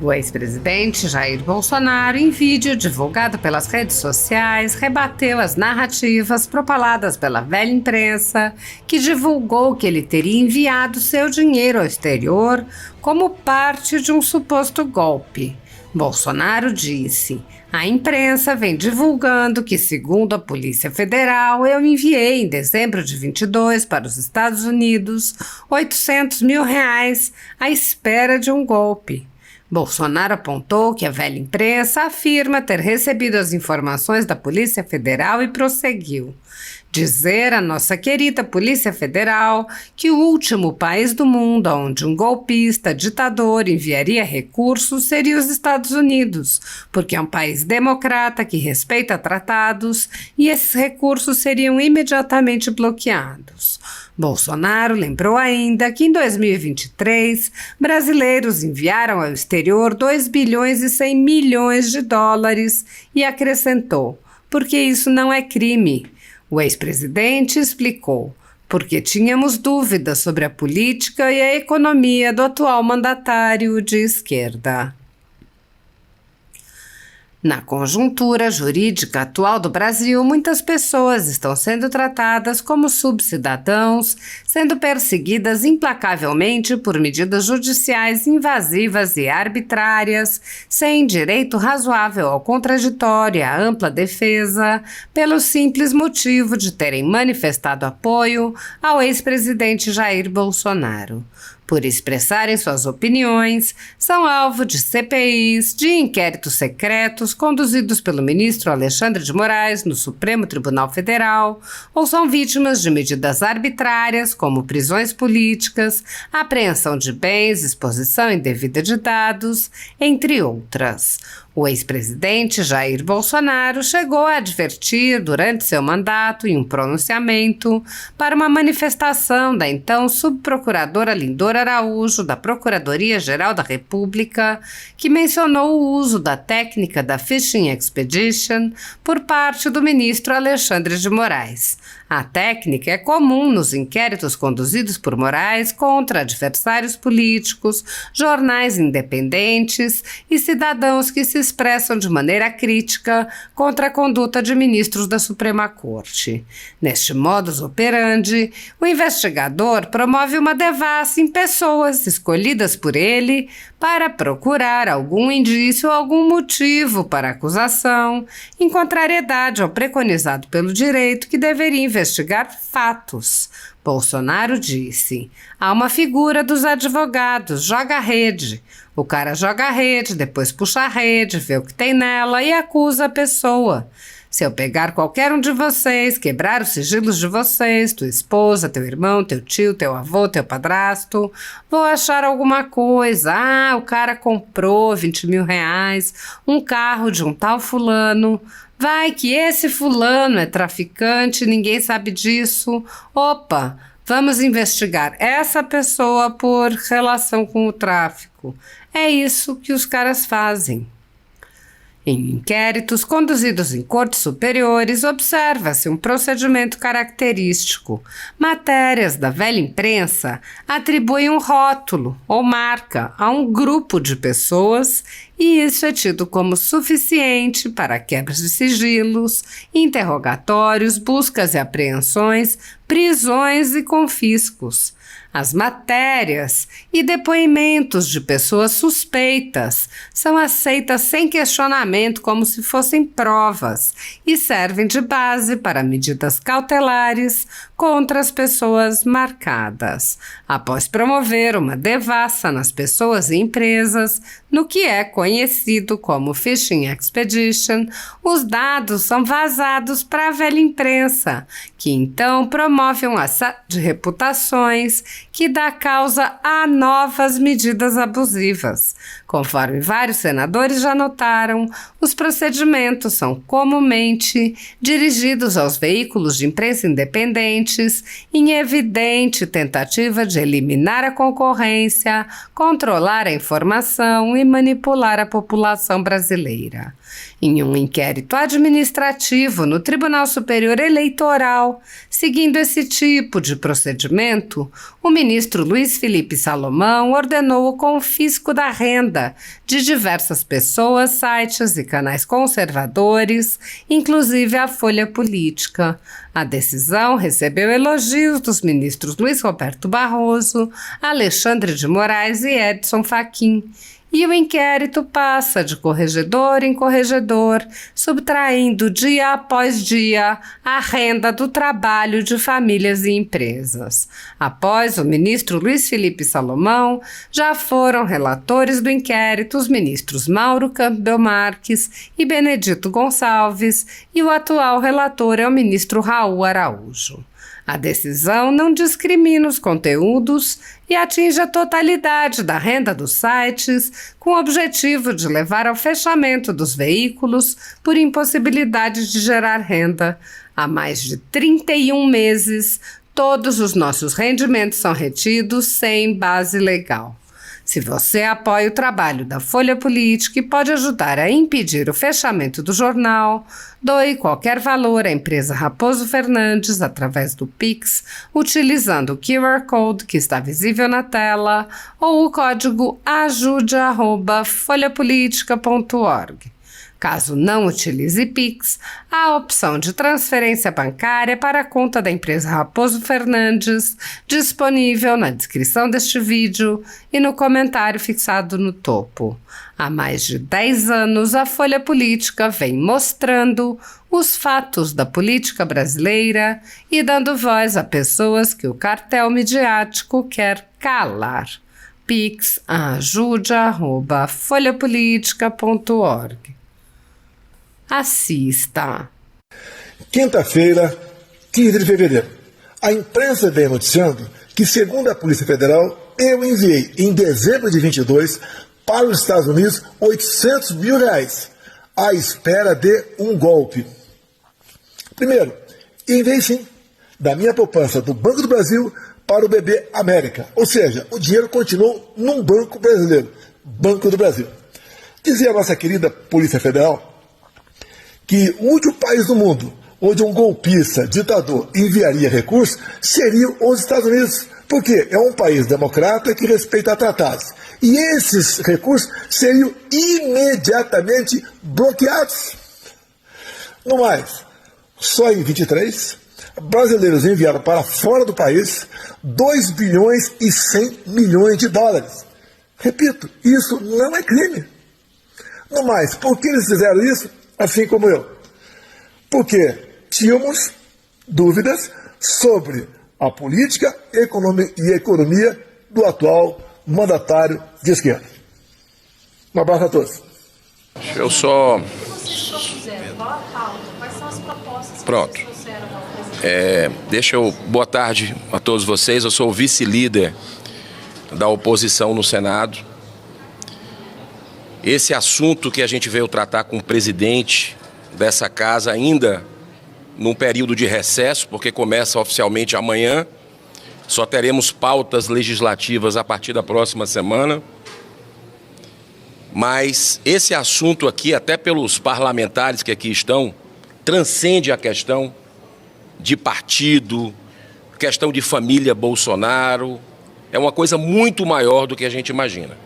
O ex-presidente Jair Bolsonaro, em vídeo divulgado pelas redes sociais, rebateu as narrativas propaladas pela velha imprensa, que divulgou que ele teria enviado seu dinheiro ao exterior como parte de um suposto golpe. Bolsonaro disse: "A imprensa vem divulgando que, segundo a Polícia Federal, eu enviei em dezembro de 22 para os Estados Unidos R$800 mil à espera de um golpe." Bolsonaro apontou que a velha imprensa afirma ter recebido as informações da Polícia Federal e prosseguiu: "Dizer à nossa querida Polícia Federal que o último país do mundo onde um golpista, ditador, enviaria recursos seria os Estados Unidos, porque é um país democrata que respeita tratados e esses recursos seriam imediatamente bloqueados." Bolsonaro lembrou ainda que em 2023, brasileiros enviaram ao exterior 2 bilhões e 100 milhões de dólares e acrescentou: "Porque isso não é crime." O ex-presidente explicou: "Porque tínhamos dúvidas sobre a política e a economia do atual mandatário de esquerda." Na conjuntura jurídica atual do Brasil, muitas pessoas estão sendo tratadas como subcidadãos, sendo perseguidas implacavelmente por medidas judiciais invasivas e arbitrárias, sem direito razoável ao contraditório e à ampla defesa, pelo simples motivo de terem manifestado apoio ao ex-presidente Jair Bolsonaro. Por expressarem suas opiniões, são alvo de CPIs, de inquéritos secretos conduzidos pelo ministro Alexandre de Moraes no Supremo Tribunal Federal, ou são vítimas de medidas arbitrárias como prisões políticas, apreensão de bens, exposição indevida de dados, entre outras. O ex-presidente Jair Bolsonaro chegou a advertir durante seu mandato em um pronunciamento para uma manifestação da então subprocuradora Lindor Araújo da Procuradoria-Geral da República, que mencionou o uso da técnica da Fishing Expedition por parte do ministro Alexandre de Moraes. A técnica é comum nos inquéritos conduzidos por Moraes contra adversários políticos, jornais independentes e cidadãos que se expressam de maneira crítica contra a conduta de ministros da Suprema Corte. Neste modus operandi, o investigador promove uma devassa em pessoas escolhidas por ele para procurar algum indício ou algum motivo para a acusação, em contrariedade ao preconizado pelo direito que deveria investigar fatos. Bolsonaro disse: "Há uma figura dos advogados, joga a rede. O cara joga a rede, depois puxa a rede, vê o que tem nela e acusa a pessoa. Se eu pegar qualquer um de vocês, quebrar os sigilos de vocês, tua esposa, teu irmão, teu tio, teu avô, teu padrasto, vou achar alguma coisa. O cara comprou R$20 mil, um carro de um tal fulano. Vai que esse fulano é traficante, ninguém sabe disso. Opa, vamos investigar essa pessoa por relação com o tráfico." É isso que os caras fazem. Em inquéritos conduzidos em cortes superiores, observa-se um procedimento característico. Matérias da velha imprensa atribuem um rótulo ou marca a um grupo de pessoas e isso é tido como suficiente para quebras de sigilos, interrogatórios, buscas e apreensões, prisões e confiscos. As matérias e depoimentos de pessoas suspeitas são aceitas sem questionamento como se fossem provas e servem de base para medidas cautelares contra as pessoas marcadas. Após promover uma devassa nas pessoas e empresas, no que é conhecido como Fishing Expedition, os dados são vazados para a velha imprensa, que então promove um assalto de reputações que dá causa a novas medidas abusivas. Conforme vários senadores já notaram, os procedimentos são comumente dirigidos aos veículos de imprensa independentes em evidente tentativa de eliminar a concorrência, controlar a informação e manipular a população brasileira. Em um inquérito administrativo no Tribunal Superior Eleitoral, Federal. Seguindo esse tipo de procedimento, o ministro Luiz Felipe Salomão ordenou o confisco da renda de diversas pessoas, sites e canais conservadores, inclusive a Folha Política. A decisão recebeu elogios dos ministros Luiz Roberto Barroso, Alexandre de Moraes e Edson Fachin. E o inquérito passa de corregedor em corregedor, subtraindo dia após dia a renda do trabalho de famílias e empresas. Após o ministro Luiz Felipe Salomão, já foram relatores do inquérito os ministros Mauro Campbell Marques e Benedito Gonçalves, e o atual relator é o ministro Raul Araújo. A decisão não discrimina os conteúdos e atinge a totalidade da renda dos sites, com o objetivo de levar ao fechamento dos veículos por impossibilidade de gerar renda. Há mais de 31 meses, todos os nossos rendimentos são retidos sem base legal. Se você apoia o trabalho da Folha Política e pode ajudar a impedir o fechamento do jornal, doe qualquer valor à empresa Raposo Fernandes através do Pix, utilizando o QR Code que está visível na tela ou o código ajude@folhapolitica.org. Caso não utilize Pix, há a opção de transferência bancária para a conta da empresa Raposo Fernandes, disponível na descrição deste vídeo e no comentário fixado no topo. Há mais de 10 anos, a Folha Política vem mostrando os fatos da política brasileira e dando voz a pessoas que o cartel midiático quer calar. Pix ajude@folhapolitica.org. Assista. Quinta-feira, 15 de fevereiro. A imprensa vem noticiando que, segundo a Polícia Federal, eu enviei, em dezembro de 22, para os Estados Unidos, R$800 mil, à espera de um golpe. Primeiro, enviei sim, da minha poupança do Banco do Brasil para o BB América. Ou seja, o dinheiro continuou num banco brasileiro, Banco do Brasil. Dizia a nossa querida Polícia Federal que o último país do mundo onde um golpista, ditador, enviaria recursos seria os Estados Unidos, porque é um país democrata que respeita tratados. E esses recursos seriam imediatamente bloqueados. No mais, só em 23, brasileiros enviaram para fora do país 2 bilhões e 100 milhões de dólares. Repito, isso não é crime. No mais, por que eles fizeram isso? Assim como eu. Porque tínhamos dúvidas sobre a política e economia do atual mandatário de esquerda. Um abraço a todos. Eu só... Pronto. Boa tarde a todos vocês. Eu sou o vice-líder da oposição no Senado. Esse assunto que a gente veio tratar com o presidente dessa casa ainda num período de recesso, porque começa oficialmente amanhã, só teremos pautas legislativas a partir da próxima semana. Mas esse assunto aqui, até pelos parlamentares que aqui estão, transcende a questão de partido, questão de família Bolsonaro, é uma coisa muito maior do que a gente imagina.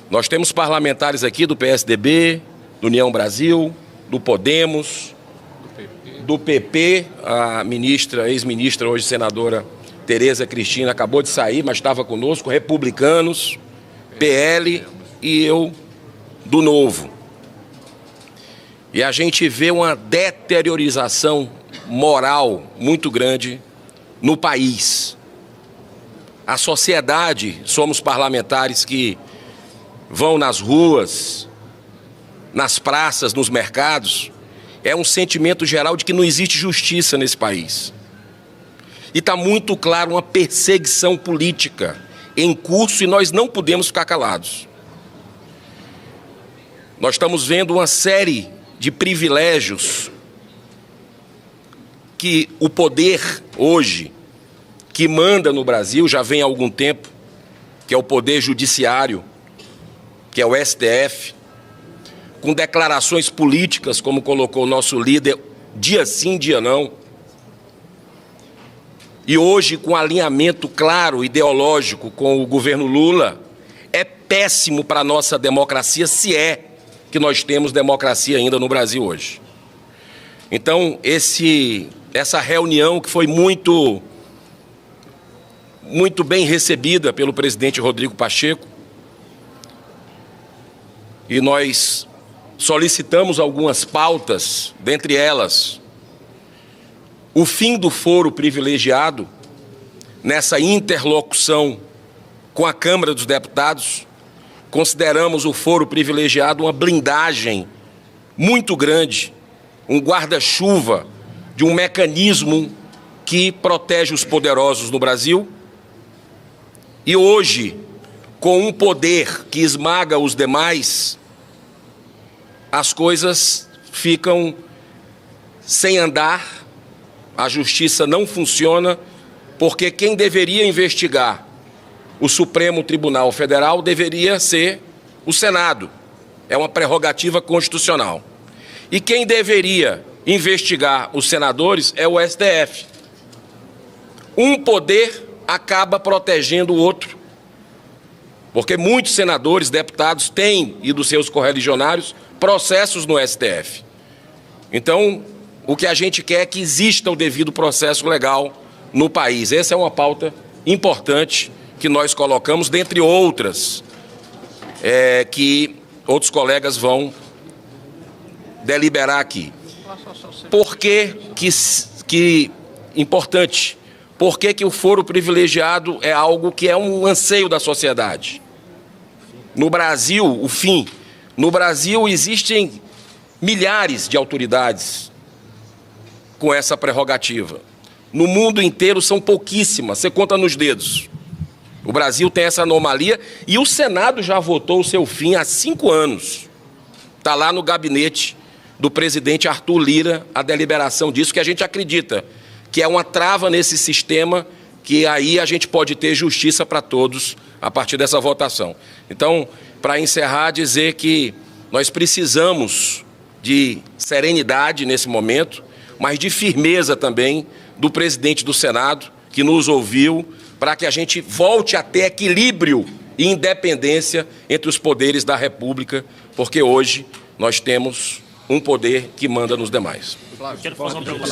Nós temos parlamentares aqui do PSDB, do União Brasil, do Podemos, do PP, a ministra, ex-ministra, hoje senadora Tereza Cristina, acabou de sair, mas estava conosco, republicanos, PL e eu do Novo. E a gente vê uma deteriorização moral muito grande no país. A sociedade, somos parlamentares que vão nas ruas, nas praças, nos mercados, é um sentimento geral de que não existe justiça nesse país. E está muito claro uma perseguição política em curso e nós não podemos ficar calados. Nós estamos vendo uma série de privilégios que o poder hoje, que manda no Brasil, já vem há algum tempo, que é o poder judiciário, que é o STF, com declarações políticas, como colocou o nosso líder, dia sim, dia não, e hoje com alinhamento claro, ideológico com o governo Lula, é péssimo para a nossa democracia, se é que nós temos democracia ainda no Brasil hoje. Então, essa reunião que foi muito bem recebida pelo presidente Rodrigo Pacheco, e nós solicitamos algumas pautas, dentre elas, o fim do foro privilegiado nessa interlocução com a Câmara dos Deputados. Consideramos o foro privilegiado uma blindagem muito grande, um guarda-chuva de um mecanismo que protege os poderosos no Brasil. E hoje, com um poder que esmaga os demais, as coisas ficam sem andar, a justiça não funciona, porque quem deveria investigar o Supremo Tribunal Federal deveria ser o Senado. É uma prerrogativa constitucional. E quem deveria investigar os senadores é o STF. Um poder acaba protegendo o outro, porque muitos senadores, deputados têm, e dos seus correligionários, processos no STF. Então, o que a gente quer é que exista o devido processo legal no país. Essa é uma pauta importante que nós colocamos, dentre outras, que outros colegas vão deliberar aqui. Por que importante? Por que o foro privilegiado é algo que é um anseio da sociedade? No Brasil, o fim. No Brasil existem milhares de autoridades com essa prerrogativa. No mundo inteiro são pouquíssimas, você conta nos dedos. O Brasil tem essa anomalia e o Senado já votou o seu fim há 5 anos. Está lá no gabinete do presidente Arthur Lira a deliberação disso, que a gente acredita que é uma trava nesse sistema, que aí a gente pode ter justiça para todos a partir dessa votação. Então, para encerrar, dizer que nós precisamos de serenidade nesse momento, mas de firmeza também do presidente do Senado, que nos ouviu, para que a gente volte a ter equilíbrio e independência entre os poderes da República, porque hoje nós temos um poder que manda nos demais. Quero fazer uma pergunta.